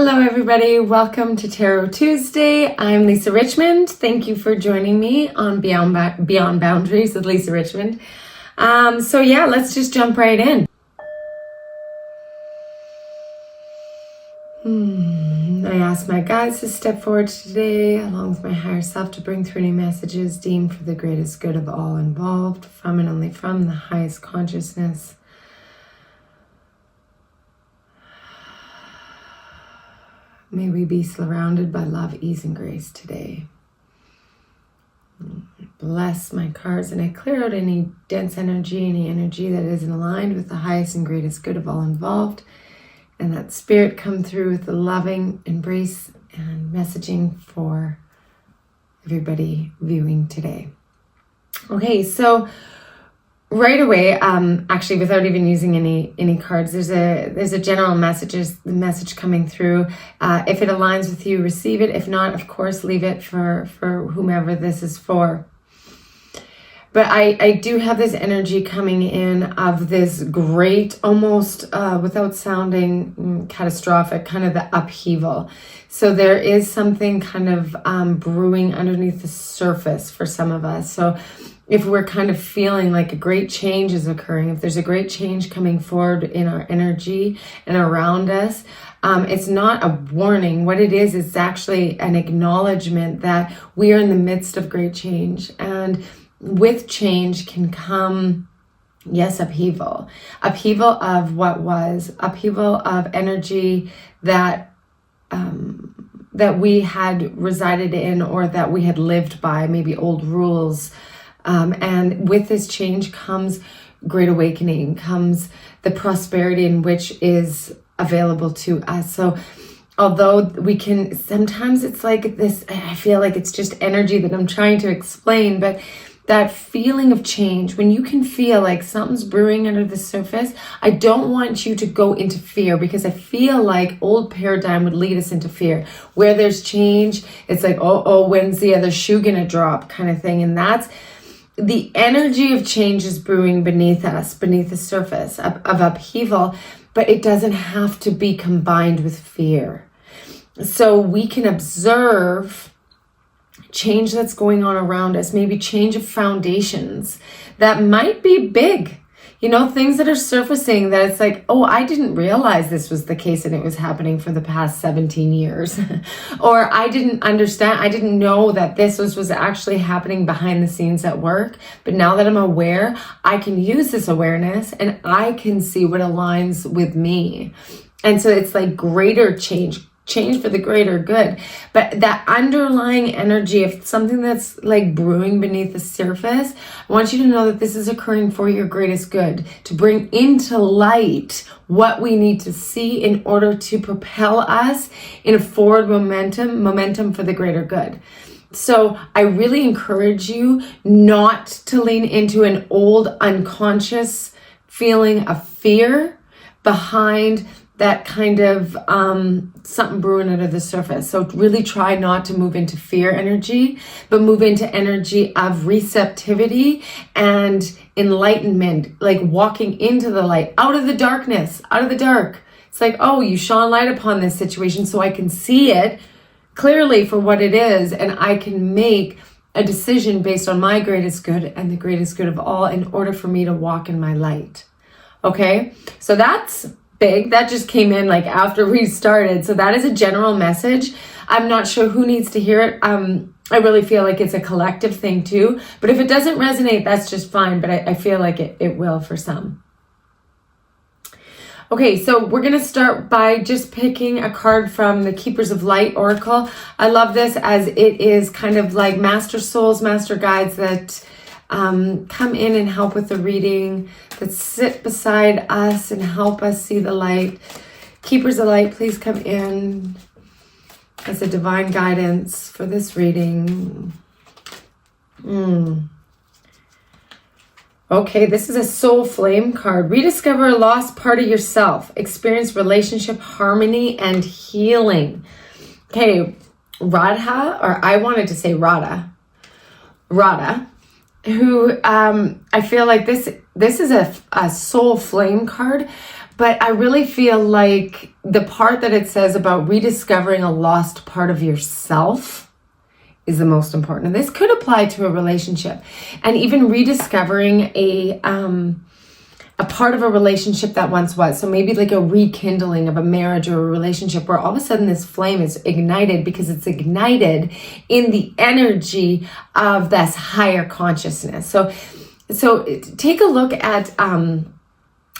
Hello everybody, welcome to Tarot Tuesday. I'm Lisa Richmond. Thank you for joining me on Beyond Boundaries with Lisa Richmond. So yeah, let's just jump right in. I ask my guides to step forward today, along with my higher self, to bring through any messages deemed for the greatest good of all involved, from and only from the highest consciousness. May we be surrounded by love, ease, and grace today. Bless my cards, and I clear out any dense energy, any energy that isn't aligned with the highest and greatest good of all involved. And that spirit come through with the loving embrace and messaging for everybody viewing today. Okay, so right away, actually without even using any cards, there's a general message coming through. If it aligns with you, receive it. If not, of course, leave it for whomever this is for. But I do have this energy coming in of this great, almost without sounding catastrophic, kind of the upheaval. So there is something kind of brewing underneath the surface for some of us. So if we're kind of feeling like a great change is occurring, if there's a great change coming forward in our energy and around us, it's not a warning. What it is actually an acknowledgement that we are in the midst of great change. And with change can come, yes, upheaval. Upheaval of what was, upheaval of energy that we had resided in or that we had lived by, maybe old rules. And with this change comes great awakening, comes the prosperity in which is available to us. So although we can, sometimes it's like this, I feel like it's just energy that I'm trying to explain, but that feeling of change, when you can feel like something's brewing under the surface, I don't want you to go into fear, because I feel like old paradigm would lead us into fear. Where there's change, it's like, oh, when's the other shoe gonna drop kind of thing. And that's the energy of change is brewing beneath us, beneath the surface of upheaval, but it doesn't have to be combined with fear. So we can observe change that's going on around us, maybe change of foundations that might be big, things that are surfacing that it's like, oh, I didn't realize this was the case and it was happening for the past 17 years. Or I didn't understand, I didn't know that this was actually happening behind the scenes at work. But now that I'm aware, I can use this awareness and I can see what aligns with me. And so it's like greater change for the greater good. But that underlying energy of something that's like brewing beneath the surface, I want you to know that this is occurring for your greatest good, to bring into light what we need to see in order to propel us in a forward momentum for the greater good. So I really encourage you not to lean into an old unconscious feeling of fear behind that kind of something brewing under the surface. So really try not to move into fear energy, but move into energy of receptivity and enlightenment, like walking into the light, out of the darkness, out of the dark. It's like, oh, you shone light upon this situation so I can see it clearly for what it is, and I can make a decision based on my greatest good and the greatest good of all in order for me to walk in my light. Okay, so that's big. That just came in like after we started. So that is a general message. I'm not sure who needs to hear it. I really feel like it's a collective thing too. But if it doesn't resonate, that's just fine. But I feel like it will for some. Okay, so we're going to start by just picking a card from the Keepers of Light Oracle. I love this as it is kind of like master souls, master guides that come in and help with the reading, that sit beside us and help us see the light. Keepers of Light, please come in as a divine guidance for this reading. Okay, this is a Soul Flame card. Rediscover a lost part of yourself. Experience relationship harmony and healing. Okay, Radha, or I wanted to say Radha, who I feel like this is a soul flame card, But I really feel like the part that it says about rediscovering a lost part of yourself is the most important. And this could apply to a relationship, and even rediscovering a part of a relationship that once was. So maybe like a rekindling of a marriage or a relationship where all of a sudden this flame is ignited, because it's ignited in the energy of this higher consciousness. So take a look at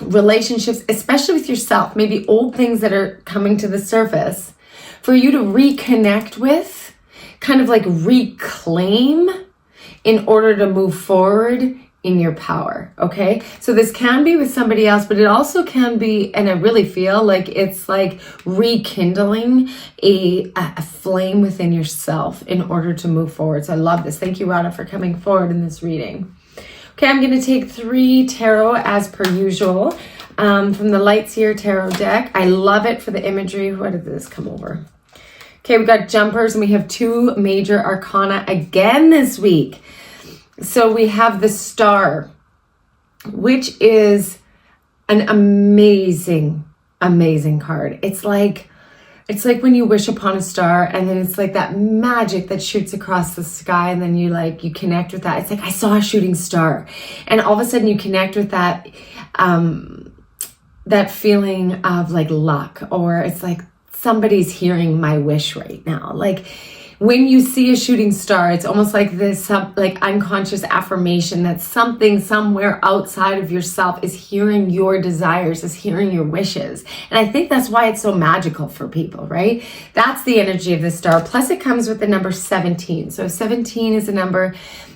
relationships, especially with yourself, maybe old things that are coming to the surface for you to reconnect with, kind of like reclaim in order to move forward in your power. Okay, so this can be with somebody else, but it also can be, and I really feel like it's like rekindling a flame within yourself in order to move forward. So I love this. Thank you, Rada, for coming forward in this reading. Okay, I'm going to take 3 tarot as per usual from the Lightseer Tarot deck. I love it for the imagery. What did this come over? Okay, we got jumpers, and we have 2 major arcana again this week. So we have the Star, which is an amazing, amazing card. It's like when you wish upon a star, and then it's like that magic that shoots across the sky, and then you connect with that. It's like, I saw a shooting star, and all of a sudden you connect with that that feeling of like luck, or it's like somebody's hearing my wish right now. Like when you see a shooting star, it's almost like this like unconscious affirmation that something somewhere outside of yourself is hearing your desires, is hearing your wishes. And I think that's why it's so magical for people, right? That's the energy of the star. Plus it comes with the number 17. So 17 is a number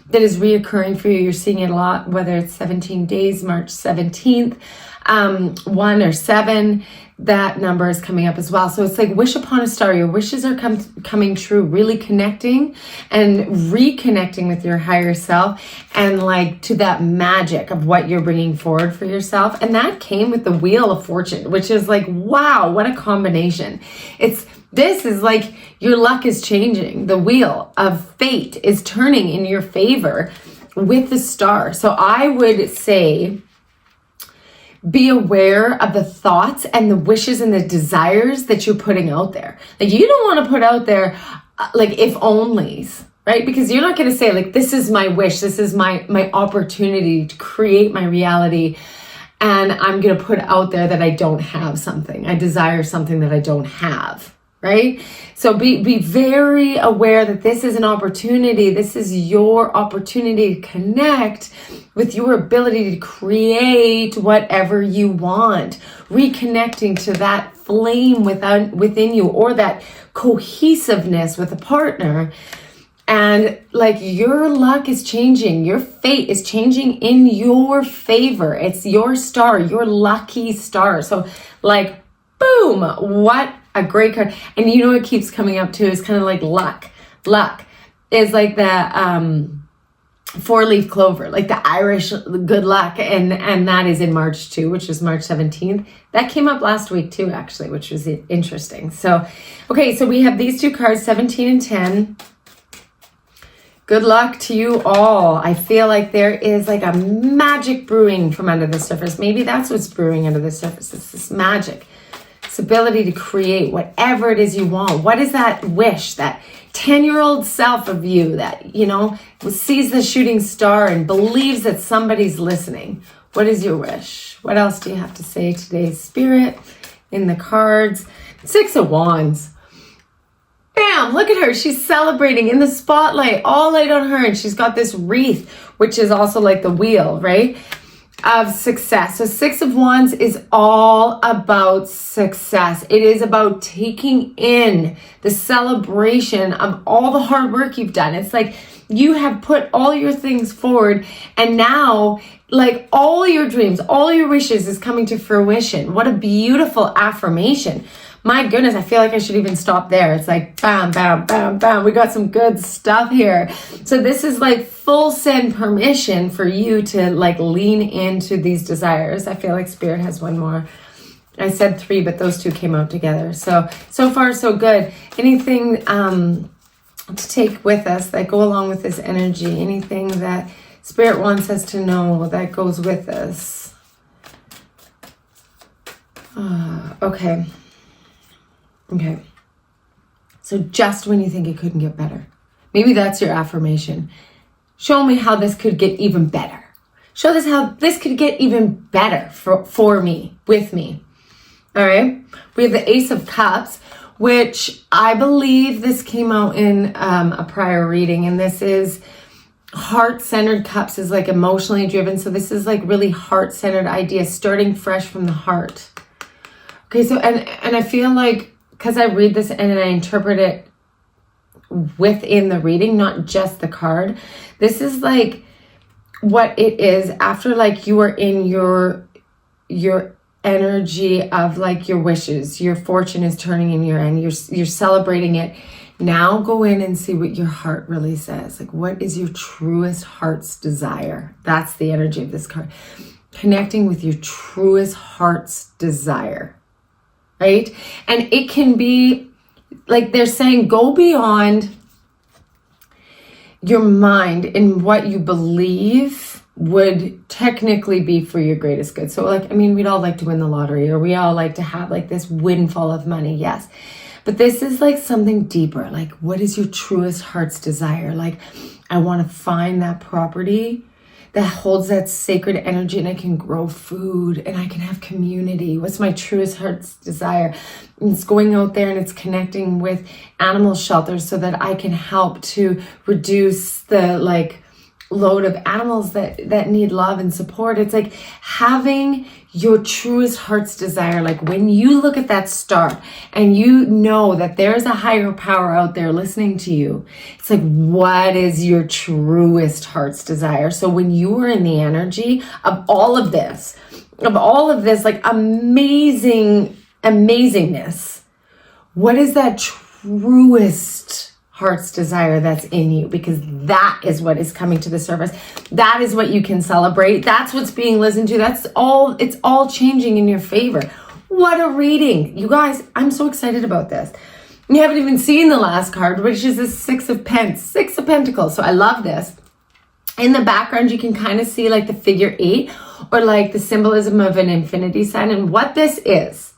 that is reoccurring for you. You're seeing it a lot, whether it's 17 days, March 17th, 1 or 7. That number is coming up as well. So it's like wish upon a star. Your wishes are coming true, really connecting and reconnecting with your higher self, and like to that magic of what you're bringing forward for yourself. And that came with the Wheel of Fortune, which is like, wow, what a combination. This is like your luck is changing. The wheel of fate is turning in your favor with the star. So I would say, be aware of the thoughts and the wishes and the desires that you're putting out there. Like you don't want to put out there like if onlys, right? Because you're not going to say like, this is my wish. This is my opportunity to create my reality. And I'm going to put out there that I don't have something. I desire something that I don't have, right? So be very aware that this is an opportunity. This is your opportunity to connect with your ability to create whatever you want, reconnecting to that flame within you, or that cohesiveness with a partner. And like your luck is changing, your fate is changing in your favor. It's your star, your lucky star. So like, boom, what a great card. And you know what keeps coming up too is kind of like luck. Luck is like the 4-leaf clover, like the Irish good luck. And that is in March too, which is March 17th. That came up last week too, actually, which was interesting. So, okay, so we have these 2 cards, 17 and 10. Good luck to you all. I feel like there is like a magic brewing from under the surface. Maybe that's what's brewing under the surface. It's this magic. Ability to create whatever it is you want. What is that wish, that 10-year-old self of you that, you know, sees the shooting star and believes that somebody's listening? What is your wish? What else do you have to say today, Spirit, in the cards? 6 of Wands. Bam, look at her. She's celebrating in the spotlight, all light on her. And she's got this wreath, which is also like the wheel, right? Of success. So 6 of Wands is all about success. It is about taking in the celebration of all the hard work you've done. It's like you have put all your things forward, and now like all your dreams, all your wishes is coming to fruition. What a beautiful affirmation. My goodness, I feel like I should even stop there. It's like bam, bam, bam, bam. We got some good stuff here. So this is like full send permission for you to like lean into these desires. I feel like Spirit has one more. I said 3, but those 2 came out together. So far, so good. Anything to take with us that go along with this energy? Anything that Spirit wants us to know that goes with us? Okay. So just when you think it couldn't get better, maybe that's your affirmation. Show me how this could get even better. Show us how this could get even better for me, with me. All right. We have the Ace of Cups, which I believe this came out in a prior reading. And this is heart-centered cups, is like emotionally driven. So this is like really heart-centered ideas, starting fresh from the heart. Okay. So, and I feel like, because I read this and I interpret it within the reading, not just the card, this is like what it is after like you are in your energy of like your wishes, your fortune is turning in your end, you're celebrating it. Now go in and see what your heart really says. Like, what is your truest heart's desire? That's the energy of this card. Connecting with your truest heart's desire, right? And it can be like they're saying, go beyond your mind in what you believe would technically be for your greatest good. So like, I mean, we'd all like to win the lottery, or we all like to have like this windfall of money. Yes. But this is like something deeper. Like, what is your truest heart's desire? Like, I want to find that property that holds that sacred energy, and I can grow food and I can have community. What's my truest heart's desire? And it's going out there and it's connecting with animal shelters so that I can help to reduce the like load of animals that need love and support. It's like having your truest heart's desire. Like when you look at that star and you know that there's a higher power out there listening to you, it's like, what is your truest heart's desire? So when you are in the energy of all of this like amazingness, what is that truest heart's desire that's in you? Because that is what is coming to the surface. That is what you can celebrate. That's what's being listened to. It's all changing in your favor. What a reading. You guys, I'm so excited about this. You haven't even seen the last card, which is the Six of Pentacles. So I love this. In the background, you can kind of see like the figure 8, or like the symbolism of an infinity sign. And what this is,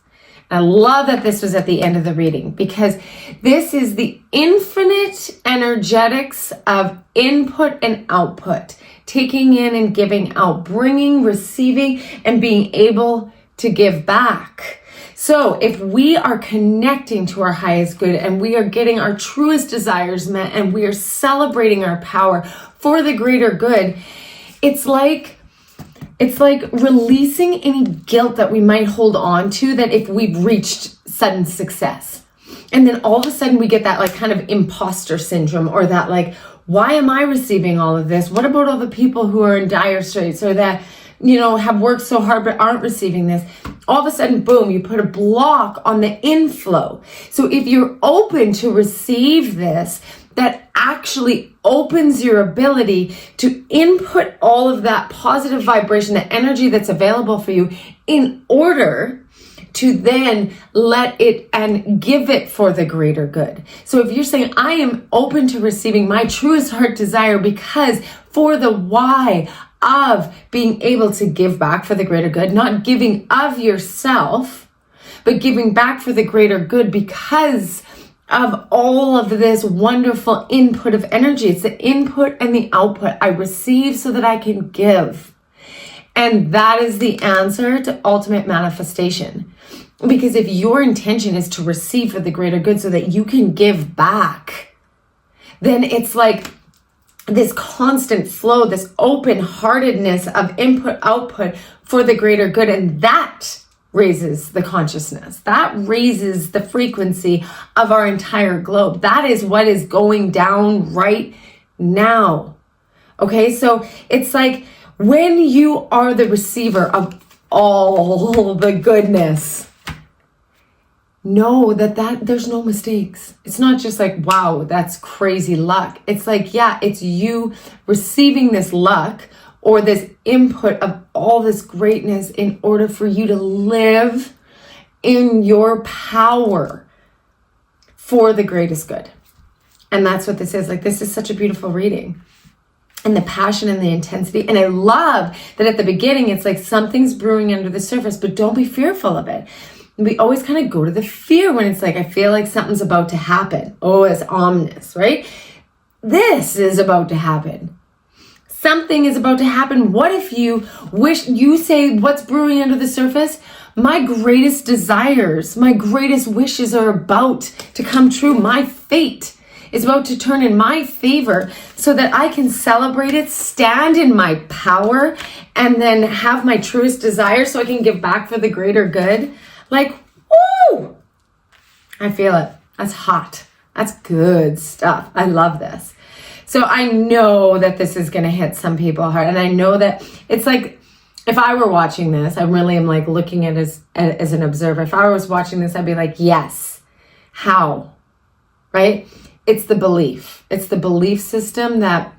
I love that this was at the end of the reading, because this is the infinite energetics of input and output, taking in and giving out, bringing, receiving, and being able to give back. So if we are connecting to our highest good and we are getting our truest desires met and we are celebrating our power for the greater good, it's like releasing any guilt that we might hold on to, that if we've reached sudden success. And then all of a sudden we get that like kind of imposter syndrome, or that like, why am I receiving all of this? What about all the people who are in dire straits, or that, you know, have worked so hard but aren't receiving this? All of a sudden, boom, you put a block on the inflow. So if you're open to receive this, that actually opens your ability to input all of that positive vibration, the energy that's available for you, in order to then let it and give it for the greater good. So if you're saying, I am open to receiving my truest heart desire, because for the why of being able to give back for the greater good, not giving of yourself, but giving back for the greater good, because of all of this wonderful input of energy. It's the input and the output. I receive so that I can give. And that is the answer to ultimate manifestation. Because if your intention is to receive for the greater good so that you can give back, then it's like this constant flow, this open-heartedness of input, output for the greater good. And that raises the consciousness. That raises the frequency of our entire globe. That is what is going down right now. Okay, so it's like when you are the receiver of all the goodness, know that there's no mistakes. It's not just like, wow, that's crazy luck. It's like, yeah, it's you receiving this luck or this input of all this greatness in order for you to live in your power for the greatest good. And that's what this is. Like, this is such a beautiful reading. and the passion and the intensity. And I love that at the beginning, it's like something's brewing under the surface, but don't be fearful of it. We always kind of go to the fear when it's like, I feel like something's about to happen. Oh, it's ominous, right? This is about to happen. Something is about to happen. What if you say, what's brewing under the surface? My greatest desires, my greatest wishes are about to come true. My fate is about to turn in my favor so that I can celebrate it, stand in my power, and then have my truest desire so I can give back for the greater good. Like, woo! I feel it. That's hot. That's good stuff. I love this. So I know that this is going to hit some people hard. And I know that it's like, if I were watching this, I really am like looking at it as an observer. If I was watching this, I'd be like, yes. How? Right? It's the belief. It's the belief system that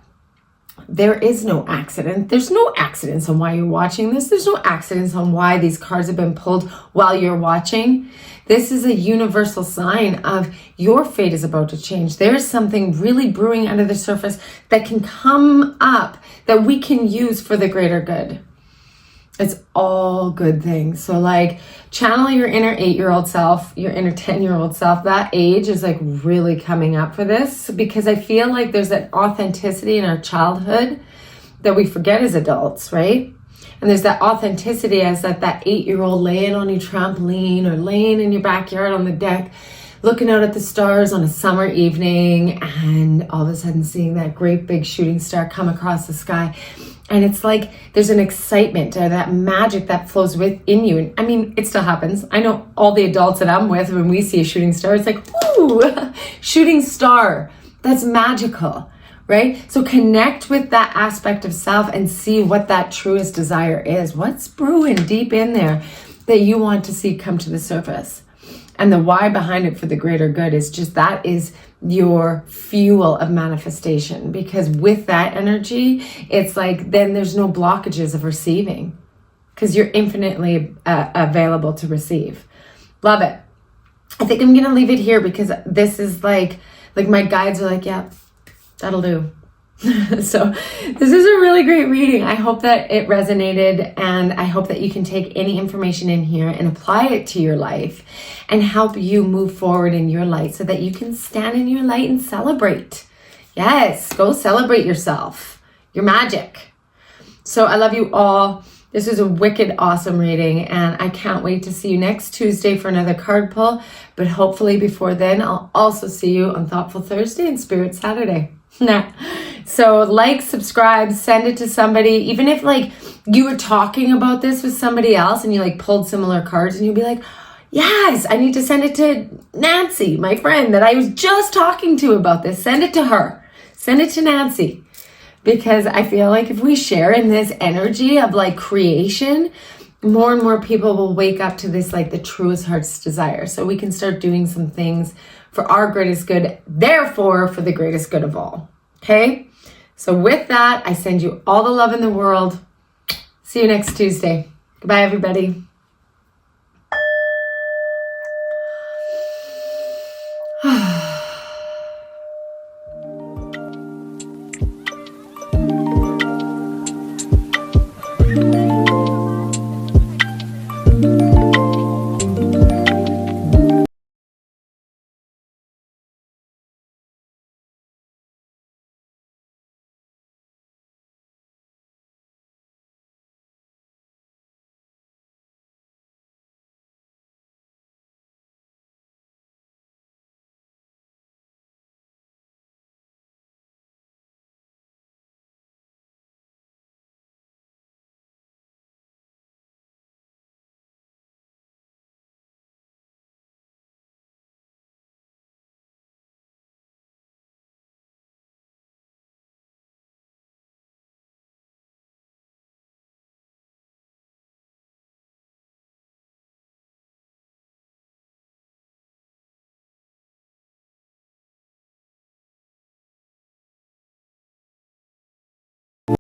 there is no accident. There's no accidents on why you're watching this. There's no accidents on why these cards have been pulled while you're watching. This is a universal sign of your fate is about to change. There's something really brewing under the surface that can come up that we can use for the greater good. It's all good things. So like channel your inner 8-year-old self, your inner 10-year-old self. That age is like really coming up for this because I feel like there's that authenticity in our childhood that we forget as adults, right? And there's that authenticity as that 8-year-old laying on your trampoline or laying in your backyard on the deck, looking out at the stars on a summer evening and all of a sudden seeing that great big shooting star come across the sky. And it's like there's an excitement or that magic that flows within you. And I mean, it still happens. I know all the adults that I'm with, when we see a shooting star, it's like, ooh, shooting star. That's magical, right? So connect with that aspect of self and see what that truest desire is. What's brewing deep in there that you want to see come to the surface? And the why behind it for the greater good is just that is your fuel of manifestation, because with that energy, it's like then there's no blockages of receiving because you're infinitely available to receive. Love it. I think I'm gonna leave it here because this is like my guides are like, yeah, that'll do. So this is a really great reading. I hope that it resonated, and I hope that you can take any information in here and apply it to your life and help you move forward in your light so that you can stand in your light and celebrate. Yes, go celebrate yourself, your magic. So I love you all. This is a wicked awesome reading, and I can't wait to see you next Tuesday for another card pull. But hopefully before then, I'll also see you on Thoughtful Thursday and Spirit Saturday. So like, subscribe, send it to somebody. Even if like you were talking about this with somebody else and you like pulled similar cards and you'll be like, yes, I need to send it to Nancy, my friend that I was just talking to about this. Send it to her. Send it to Nancy. Because I feel like if we share in this energy of like creation, more and more people will wake up to this, like the truest heart's desire. So we can start doing some things for our greatest good, therefore for the greatest good of all. Okay? So with that, I send you all the love in the world. See you next Tuesday. Goodbye, everybody.